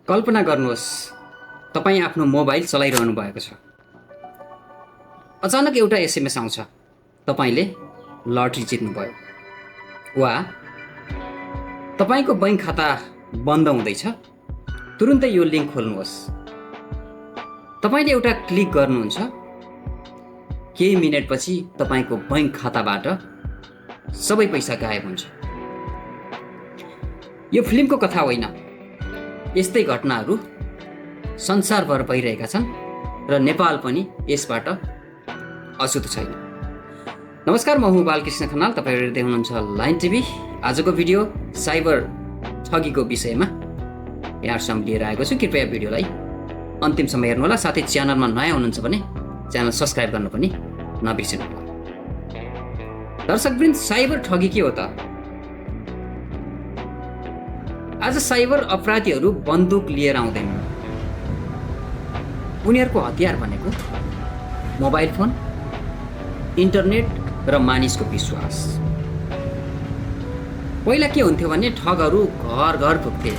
कल्पना गर्नुहोस्, तपाईँ आफ्नो मोबाइल चलाइरहनु भएको छ। अचानक एउटा एसएमएस आउँछ, तपाईँले लटरी जित्नुभयो, वा तपाईँको बैंक खाता बन्द हुँदैछ। तुरुन्तै यो लिङ्क खोल्नुहोस्। तपाईँले एउटा क्लिक गर्नुहुन्छ, केही मिनेटपछि तपाईँको बैंक खाताबाट सबै पैसा गायब हुन्छ। यो फिल्मको कथा होइन, यस्तै घटनाहरू संसारभर भइरहेका छन् र नेपाल पनि यसबाट अछुतो छैन। नमस्कार, म हुँ बालकृष्ण खनाल, तपाईहरु हेर्दै हुनुहुन्छ लाइन टिभी। आजको भिडियो साइबर ठगीको विषयमा यहाँहरुसँग लिएर आएको छु। कृपया भिडियोलाई अन्तिमसम्म हेर्नुहोला। साथै च्यानलमा नयाँ हुनुहुन्छ भने च्यानल सब्स्क्राइब गर्नु पनि नबिर्सिनुहोला। दर्शकवृन्द, साइबर ठगी के हो त? आज साइबर अपराधीहरू बन्दुक लिएर आउँदैनन्। उनीहरूको हतियार भनेको मोबाइल फोन, इन्टरनेट र मानिसको विश्वास। पहिला के हुन्थ्यो भने ठगहरू घर घर पुग्थे,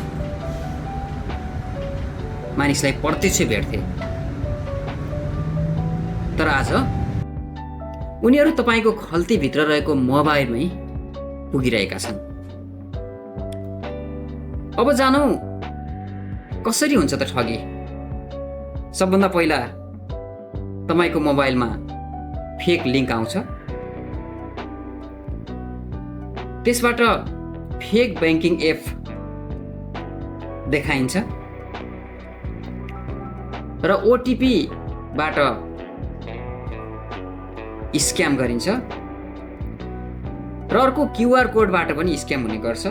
मानिसलाई प्रत्यक्ष भेट्थे। तर आज उनीहरू तपाईको खल्तीभित्र रहेको मोबाइलमै पुगिरहेका छन्। अब जानौ कसरी हुन्छ त ठगी। सबभन्दा पहिला तपाईको मोबाइलमा फेक लिङ्क आउँछ, त्यसबाट फेक ब्याङ्किङ एप देखाइन्छ र ओटिपीबाट स्क्याम गरिन्छ र अर्को क्युआर कोडबाट पनि स्क्याम हुने गर्छ।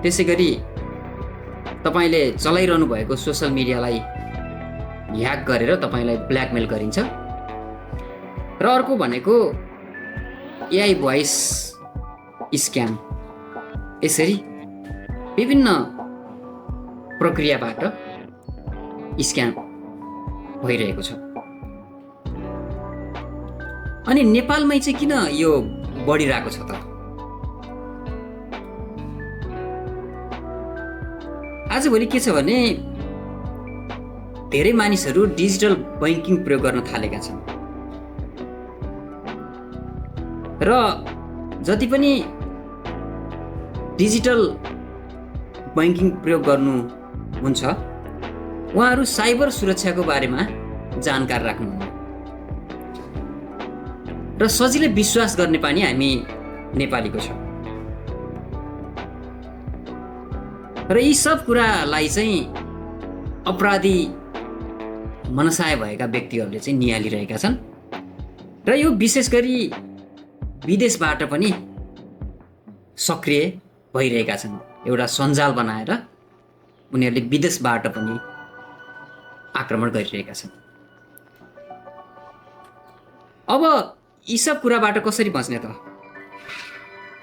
त्यसैगरी तपाईले चलाइरहनु भएको सोशल मिडियालाई ह्याक गरेर तपाईलाई ब्ल्याकमेल गरिन्छ र अर्को भनेको एआई भोइस स्क्याम। यसरी विभिन्न प्रक्रियाबाट स्क्याम भइरहेको छ। अनि नेपालमै चाहिँ किन यो बढिरहेको छ त? आजभोलि के छ भने धेरै मानिसहरू डिजिटल बैंकिङ प्रयोग गर्न थालेका छन् र जति पनि डिजिटल बैंकिङ प्रयोग गर्नु हुन्छ उहाँहरू साइबर सुरक्षाको बारेमा जानकार राख्नुहुन्न र सजिलै विश्वास गर्ने पनि हामी नेपालीको छ। र यी सब कुरालाई चाहिँ अपराधी मनसाय भएका व्यक्तिहरूले चाहिँ निहालिरहेका छन् र यो विशेष गरी विदेशबाट पनि सक्रिय भइरहेका छन्। एउटा सञ्जाल बनाएर उनीहरूले विदेशबाट पनि आक्रमण गरिरहेका छन्। अब यी सब कुराबाट कसरी बच्ने त?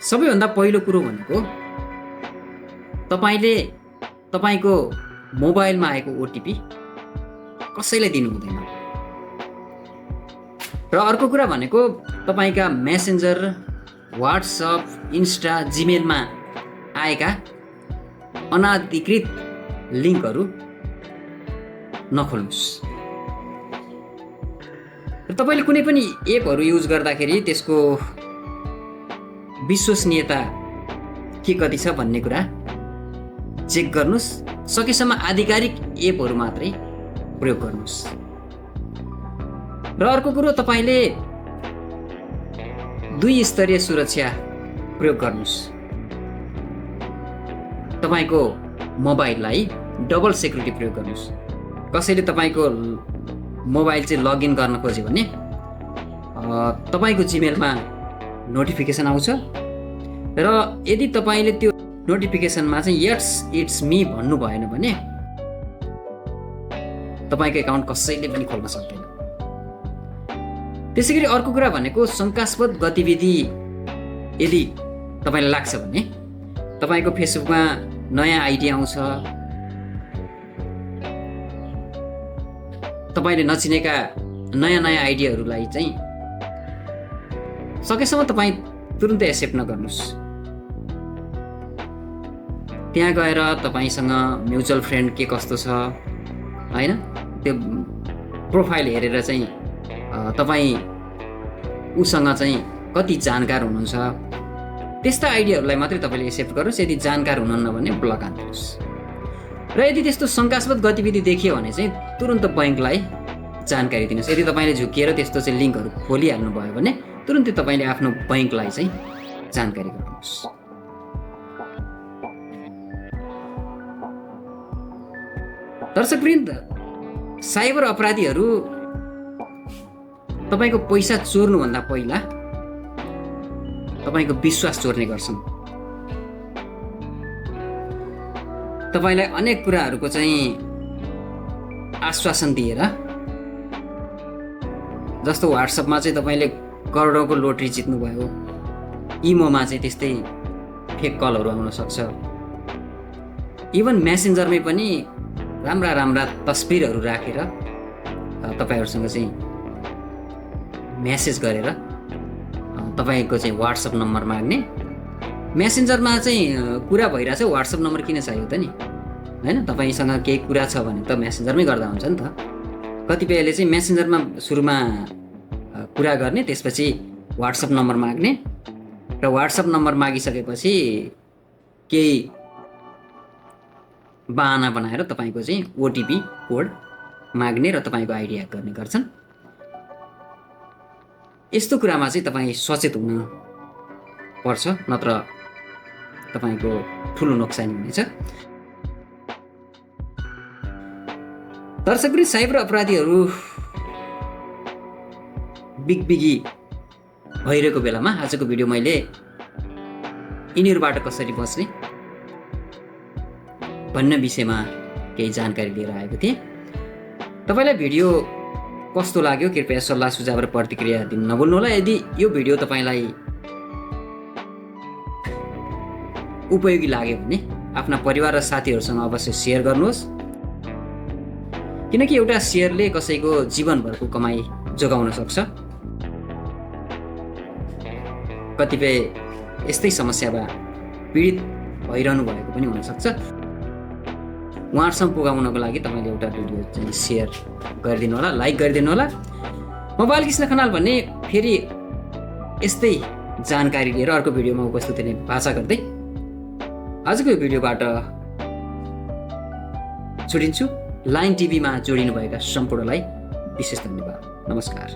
सबैभन्दा पहिलो कुरो भनेको तपाईले तपाईको मोबाइलमा आएको ओटिपी कसैलाई दिनु हुँदैन र अर्को कुरा भनेको तपाईका मेसेन्जर, व्हाट्सएप, इन्स्टा, जिमेलमा आएका अनाधिकृत लिङ्कहरू नखोल्नुस्। र तपाईले कुनै पनि एपहरू युज गर्दाखेरि त्यसको विश्वसनीयता के कति छ भन्ने कुरा चेक गर्नुस्। सकेसम्म आधिकारिक एपहरू मात्रै प्रयोग गर्नुस्। र अर्को कुरो, तपाईले 2 स्तरीय सुरक्षा प्रयोग गर्नुस्। तपाईको मोबाइललाई डबल सेक्युरिटी प्रयोग गर्नुस्। कसैले तपाईको मोबाइल चाहिँ लगइन गर्न खोज्यो भने तपाईको जिमेलमा नोटिफिकेसन आउँछ र यदि तपाईले त्यो नोटिफिकेसनमा चाहिँ यस इट्स मी भन्नु भएन भने तपाईको एकाउन्ट कसैले पनि खोल्न सक्दैन। त्यसैगरी अर्को कुरा भनेको शंकास्पद गतिविधि यदि तपाईलाई लाग्छ भने तपाईको फेसबुकमा नयाँ आइडी आउँछ, तपाईले नचिनेका नयाँ आइडीहरूलाई चाहिँ सकेसम्म तपाई तुरुन्तै एक्सेप्ट नगर्नुस्। त्यहाँ गएर तपाईँसँग म्युचुअल फ्रेन्ड के कस्तो छ होइन, त्यो प्रोफाइल हेरेर चाहिँ तपाईँ उसँग चाहिँ कति जानकार हुनुहुन्छ, त्यस्ता आइडियाहरूलाई मात्रै तपाईँले एक्सेप्ट गर्नुहोस्। यदि जानकार हुनुहुन्न भने ब्लक हान्नुहोस्। र यदि त्यस्तो शङ्कास्पद गतिविधि देखियो भने चाहिँ तुरुन्त बैङ्कलाई जानकारी दिनुहोस्। यदि तपाईँले झुकिएर त्यस्तो चाहिँ लिङ्कहरू खोलिहाल्नु भयो भने तुरुन्तै तपाईँले आफ्नो बैङ्कलाई चाहिँ जानकारी गराउनुहोस्। दर्शकवृन्द, साइबर अपराधीहरू तपाईँको पैसा चोर्नुभन्दा पहिला तपाईँको विश्वास चोर्ने गर्छन्। तपाईँलाई अनेक कुराहरूको चाहिँ आश्वासन दिएर, जस्तो व्हाट्सएपमा चाहिँ तपाईँले करोडौँको लोटरी जित्नुभयो, इमोमा चाहिँ त्यस्तै फेक कलहरू आउन सक्छ, इभन मेसेन्जरमै पनि राम्रा राम्रा तस्बिरहरू राखेर तपाईँहरूसँग चाहिँ मेसेज गरेर तपाईँको चाहिँ व्हाट्सएप नम्बर माग्ने। मेसेन्जरमा चाहिँ कुरा भइरहेछ, व्हाट्सएप नम्बर किन चाहियो त नि, होइन? तपाईँसँग केही कुरा छ भने त मेसेन्जरमै गर्दा हुन्छ नि त। कतिपयले चाहिँ मेसेन्जरमा सुरुमा कुरा गर्ने, त्यसपछि व्हाट्सएप नम्बर माग्ने, र व्हाट्सएप नम्बर मागिसकेपछि केही बहाना बनाएर तपाईँको चाहिँ ओटिपी कोड माग्ने र तपाईँको आइडी ह्याक गर्ने गर्छन्। यस्तो कुरामा चाहिँ तपाईँ सचेत हुन पर्छ, नत्र तपाईँको ठुलो नोक्सानी हुनेछ। दर्शकवृन्द, साइबर अपराधीहरू बिगबिगी भइरहेको बेलामा आजको भिडियो मैले यिनीहरूबाट कसरी बच्ने भन्ने विषयमा केही जानकारी लिएर आएको थिएँ। तपाईँलाई भिडियो कस्तो लाग्यो कृपया सल्लाह सुझाव र प्रतिक्रिया दिन नभुल्नुहोला। यदि यो भिडियो तपाईँलाई उपयोगी लाग्यो भने आफ्ना परिवार र साथीहरूसँग अवश्य सेयर गर्नुहोस्, किनकि एउटा सेयरले कसैको जीवनभरको कमाई जोगाउन सक्छ। कतिपय यस्तै समस्यामा पीडित भइरहनु भएको पनि हुनसक्छ। उहाँहरूसम्म पुगाउनको लागि तपाईँले एउटा भिडियो चाहिँ सेयर गरिदिनु होला, लाइक गरिदिनु होला। म बालकृष्ण खनाल भन्ने फेरि यस्तै जानकारी लिएर अर्को भिडियोमा उपस्थित हुने बाचा गर्दै आजको यो भिडियोबाट छुटिन्छु। लाइन टिभीमा जोडिनुभएका सम्पूर्णलाई विशेष धन्यवाद। नमस्कार।